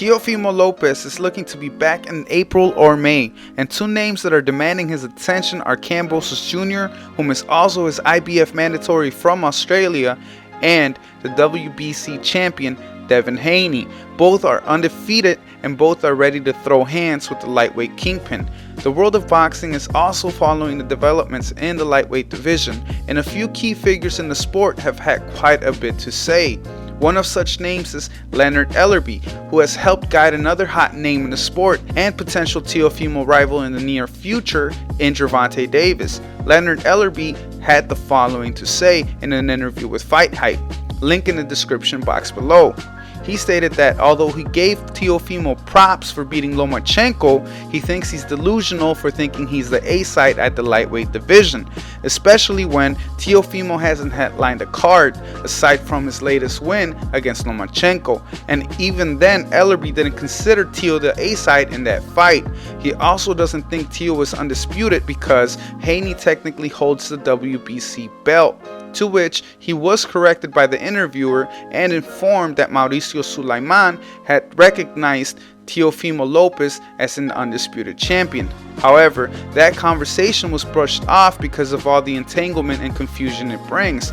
Teofimo Lopez is looking to be back in April or May, and two names that are demanding his attention are Kambosos Jr., whom is also his IBF mandatory from Australia, and the WBC champion Devin Haney. Both are undefeated and both are ready to throw hands with the lightweight kingpin. The world of boxing is also following the developments in the lightweight division, and a few key figures in the sport have had quite a bit to say. One of such names is Leonard Ellerbe, who has helped guide another hot name in the sport and potential Teofimo rival in the near future in Gervonta Davis. Leonard Ellerbe had the following to say in an interview with Fight Hype, link in the description box below. He stated that although he gave Teofimo props for beating Lomachenko, he thinks he's delusional for thinking he's the A-side at the lightweight division, especially when Teofimo hasn't headlined a card aside from his latest win against Lomachenko, and even then Ellerbe didn't consider Teo the A-side in that fight. He also doesn't think Teo was undisputed because Haney technically holds the WBC belt, to which he was corrected by the interviewer and informed that Mauricio Sulaiman had recognized Teofimo Lopez as an undisputed champion. However, that conversation was brushed off because of all the entanglement and confusion it brings.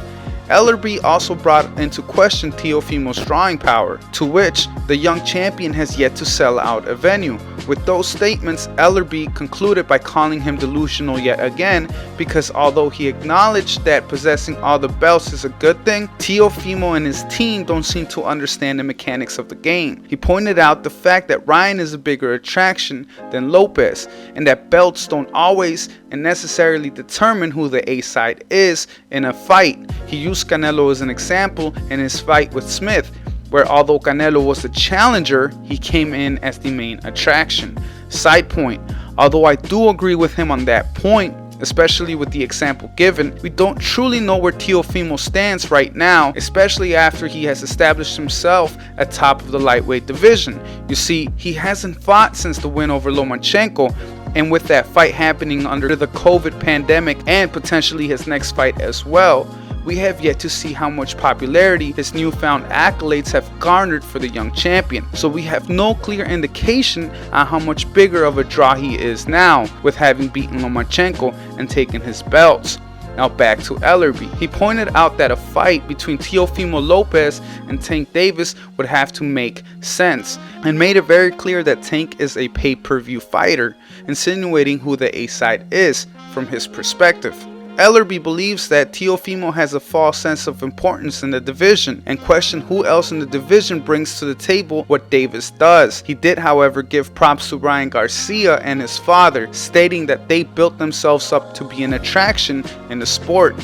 Ellerbe also brought into question Teofimo's drawing power, to which the young champion has yet to sell out a venue. With those statements, Ellerbe concluded by calling him delusional yet again, because although he acknowledged that possessing all the belts is a good thing, Teofimo and his team don't seem to understand the mechanics of the game. He pointed out the fact that Ryan is a bigger attraction than Lopez, and that belts don't always and necessarily determine who the A-side is in a fight. He used Canelo as an example in his fight with Smith, where although Canelo was the challenger, he came in as the main attraction. Side point, although I do agree with him on that point, especially with the example given, we don't truly know where Teofimo stands right now, especially after he has established himself at top of the lightweight division. You see, he hasn't fought since the win over Lomachenko, and with that fight happening under the COVID pandemic and potentially his next fight as well, we have yet to see how much popularity his newfound accolades have garnered for the young champion. So we have no clear indication on how much bigger of a draw he is now, with having beaten Lomachenko and taken his belts. Now back to Ellerbe. He pointed out that a fight between Teofimo Lopez and Tank Davis would have to make sense, and made it very clear that Tank is a pay-per-view fighter, insinuating who the A-side is from his perspective. Ellerbe believes that Teofimo has a false sense of importance in the division and questioned who else in the division brings to the table what Davis does. He did, however, give props to Ryan Garcia and his father, stating that they built themselves up to be an attraction in the sport.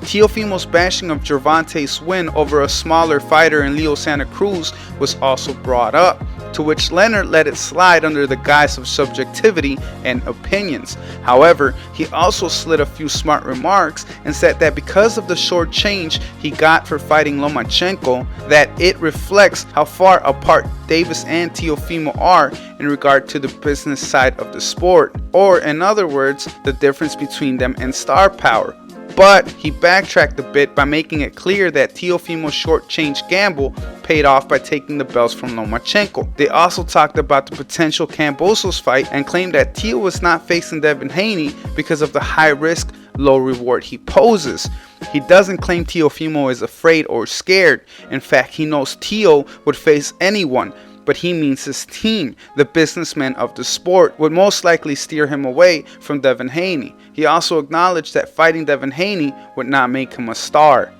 Teofimo's bashing of Gervonta's win over a smaller fighter in Leo Santa Cruz was also brought up, to which Leonard let it slide under the guise of subjectivity and opinions. However, he also slid a few smart remarks and said that because of the short change he got for fighting Lomachenko, that it reflects how far apart Davis and Teofimo are in regard to the business side of the sport, or in other words, the difference between them and star power. But he backtracked a bit by making it clear that Teofimo's short-change gamble paid off by taking the belts from Lomachenko. They also talked about the potential Kambosos fight and claimed that Teo was not facing Devin Haney because of the high-risk, low-reward he poses. He doesn't claim Teofimo is afraid or scared. In fact, he knows Teo would face anyone, but he means his team, the businessmen of the sport, would most likely steer him away from Devin Haney. He also acknowledged that fighting Devin Haney would not make him a star.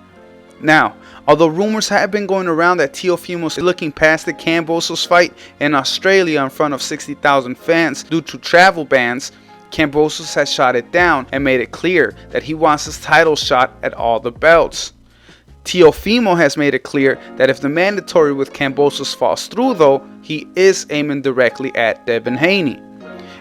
Now, although rumors have been going around that Teofimo is looking past the Kambosos fight in Australia in front of 60,000 fans due to travel bans, Kambosos has shot it down and made it clear that he wants his title shot at all the belts. Teofimo has made it clear that if the mandatory with Kambosos falls through though, he is aiming directly at Devin Haney.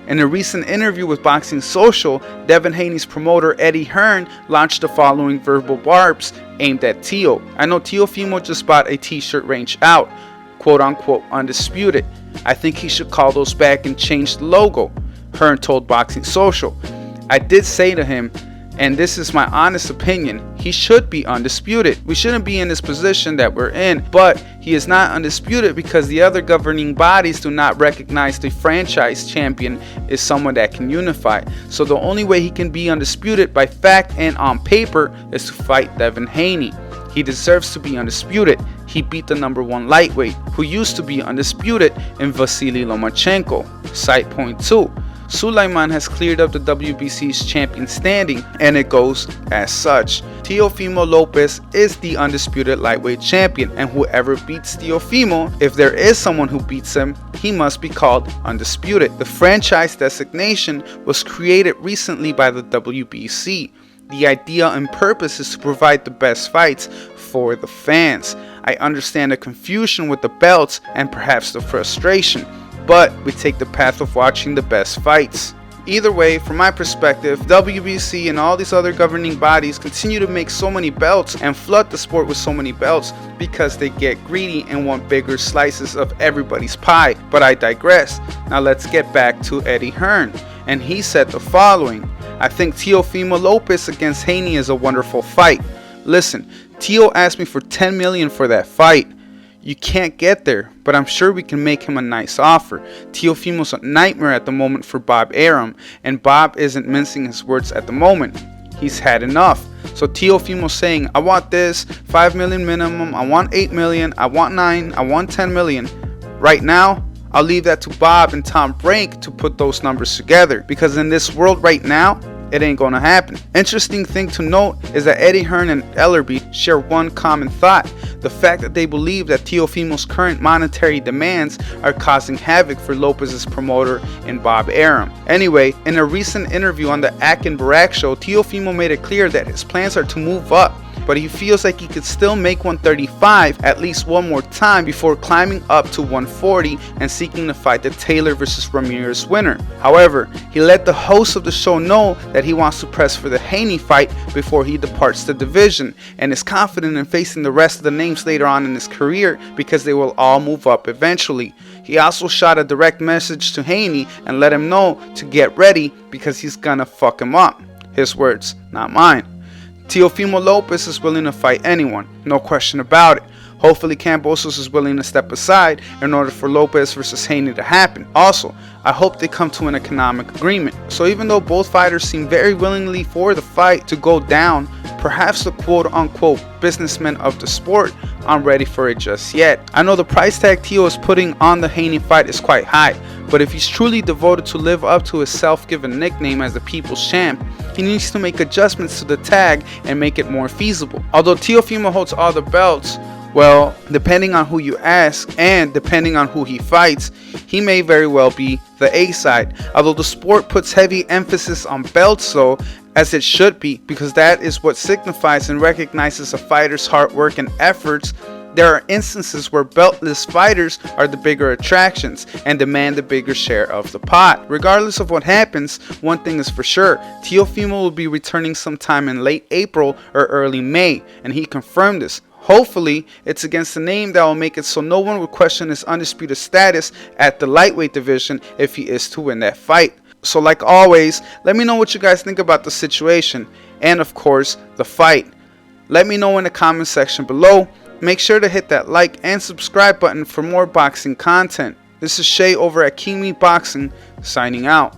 In a recent interview with Boxing Social, Devin Haney's promoter Eddie Hearn launched the following verbal barbs aimed at Teo. I know Teofimo just bought a t-shirt range out, quote unquote undisputed. I think he should call those back and change the logo, Hearn told Boxing Social. I did say to him, and this is my honest opinion, he should be undisputed. We shouldn't be in this position that we're in, but He is not undisputed because the other governing bodies do not recognize the franchise champion is someone that can unify. So the only way he can be undisputed by fact and on paper is to fight Devin Haney. He deserves to be undisputed. He beat the #1 lightweight, who used to be undisputed, in Vasily Lomachenko. Side point 2. Sulaiman has cleared up the WBC's champion standing, and it goes as such. Teofimo Lopez is the undisputed lightweight champion, and whoever beats Teofimo, if there is someone who beats him, he must be called undisputed. The franchise designation was created recently by the WBC. The idea and purpose is to provide the best fights for the fans. I understand the confusion with the belts and perhaps the frustration, but we take the path of watching the best fights. Either way, from my perspective, WBC and all these other governing bodies continue to make so many belts and flood the sport with so many belts because they get greedy and want bigger slices of everybody's pie. But I digress. Now let's get back to Eddie Hearn. And he said the following: I think Teofimo Lopez against Haney is a wonderful fight. Listen, Teo asked me for $10 million for that fight. You can't get there, but I'm sure we can make him a nice offer. Teofimo's a nightmare at the moment for Bob Arum, and Bob isn't mincing his words at the moment. He's had enough. So Teofimo's saying, I want this, $5 million minimum, I want $8 million, I want $9 million, I want $10 million. Right now, I'll leave that to Bob and Tom Brink to put those numbers together, because in this world right now, it ain't gonna happen. Interesting thing to note is that Eddie Hearn and Ellerbe share one common thought: the fact that they believe that Teofimo's current monetary demands are causing havoc for Lopez's promoter in Bob Arum. Anyway, in a recent interview on the Ak and Barak show, Teofimo made it clear that his plans are to move up, but he feels like he could still make 135 at least one more time before climbing up to 140 and seeking to fight the Taylor vs. Ramirez winner. However, he let the host of the show know that he wants to press for the Haney fight before he departs the division, and is confident in facing the rest of the names later on in his career because they will all move up eventually. He also shot a direct message to Haney and let him know to get ready because he's gonna fuck him up. His words, not mine. Teofimo Lopez is willing to fight anyone, no question about it. Hopefully Kambosos is willing to step aside in order for Lopez versus Haney to happen. Also, I hope they come to an economic agreement. So even though both fighters seem very willingly for the fight to go down, perhaps the quote-unquote businessmen of the sport aren't ready for it just yet. I know the price tag Teo is putting on the Haney fight is quite high, but if he's truly devoted to live up to his self-given nickname as the People's Champ, he needs to make adjustments to the tag and make it more feasible. Although Teofimo holds all the belts, well, depending on who you ask and depending on who he fights, he may very well be the A side. Although the sport puts heavy emphasis on belts though, as it should be, because that is what signifies and recognizes a fighter's hard work and efforts, there are instances where beltless fighters are the bigger attractions and demand the bigger share of the pot. Regardless of what happens, one thing is for sure: Teofimo will be returning sometime in late April or early May, and he confirmed this. Hopefully, it's against a name that will make it so no one will question his undisputed status at the lightweight division if he is to win that fight. So like always, let me know what you guys think about the situation and of course the fight. Let me know in the comment section below. Make sure to hit that like and subscribe button for more boxing content. This is Shay over at King Meat Boxing, signing out.